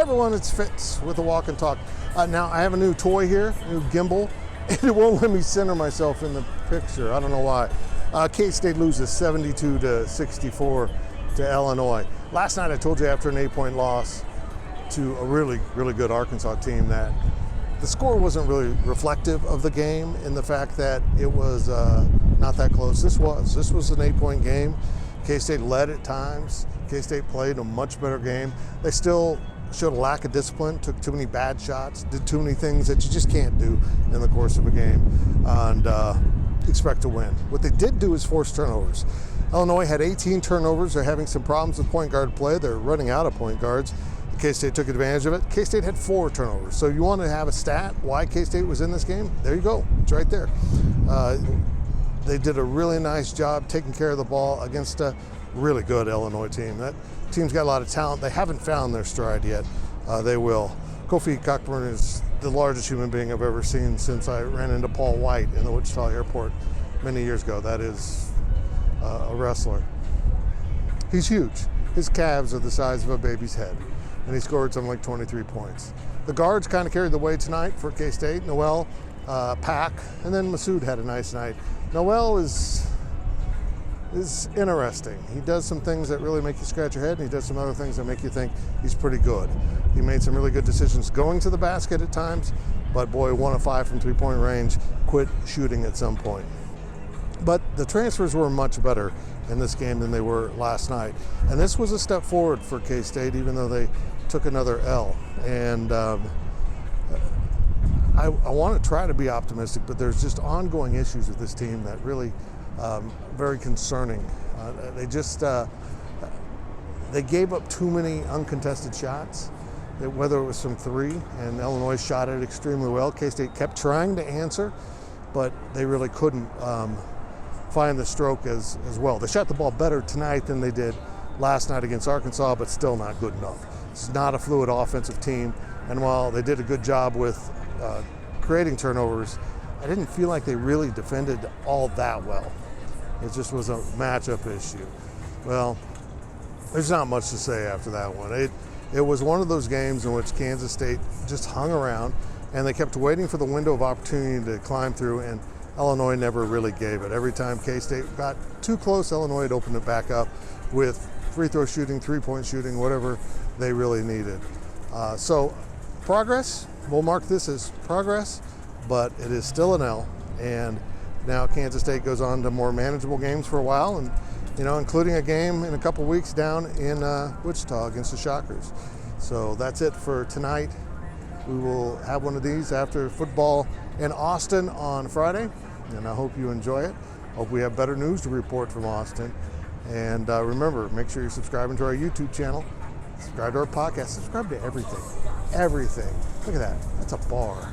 everyone, it's Fitz with the Walk and Talk. Now I have a new toy here, a new gimbal, and it won't let me center myself in the picture. I don't know why. K-State loses 72-64 to Illinois. Last night I told you after an 8-point loss to a really, really good Arkansas team that the score wasn't really reflective of the game in the fact that it was not that close. This was an 8-point game. K-State led at times. K-State played a much better game. They still showed a lack of discipline, took too many bad shots, did too many things that you just can't do in the course of a game and expect to win. What they did do is force turnovers. Illinois had 18 turnovers. They're having some problems with point guard play. They're running out of point guards. K-State took advantage of it. K-State had 4 turnovers. So you want to have a stat why K-State was in this game? There you go. It's right there. They did a really nice job taking care of the ball against a really good Illinois team. That team's got a lot of talent. They haven't found their stride yet. They will. Kofi Cockburn is the largest human being I've ever seen since I ran into Paul White in the Wichita airport many years ago. That is a wrestler. He's huge. His calves are the size of a baby's head, and he scored something like 23 points. The guards kind of carried the way tonight for K-State. Noel, Pack, and then Masood had a nice night. Noel is interesting. He does some things that really make you scratch your head, and he does some other things that make you think he's pretty good. He made some really good decisions going to the basket at times, but boy, 1 of 5 from three-point range, quit shooting at some point. But the transfers were much better in this game than they were last night. And this was a step forward for K-State, even though they took another L. And I want to try to be optimistic, but there's just ongoing issues with this team that really very concerning. They gave up too many uncontested shots, whether it was from 3, and Illinois shot it extremely well. K-State kept trying to answer, but they really couldn't find the stroke as well. They shot the ball better tonight than they did last night against Arkansas, but still not good enough. It's not a fluid offensive team, and while they did a good job with creating turnovers, I didn't feel like they really defended all that well. It just was a matchup issue. Well, there's not much to say after that one. It was one of those games in which Kansas State just hung around, and they kept waiting for the window of opportunity to climb through, and Illinois never really gave it. Every time K-State got too close, Illinois had opened it back up with free throw shooting, three-point shooting, whatever they really needed. So progress, we'll mark this as progress, but it is still an L. And now Kansas State goes on to more manageable games for a while, and including a game in a couple weeks down in Wichita against the Shockers. So that's it for tonight. We will have one of these after football in Austin on Friday, and I hope you enjoy it. Hope we have better news to report from Austin. And remember, make sure you're subscribing to our YouTube channel, subscribe to our podcast, subscribe to everything. Everything. Look at that. That's a bar.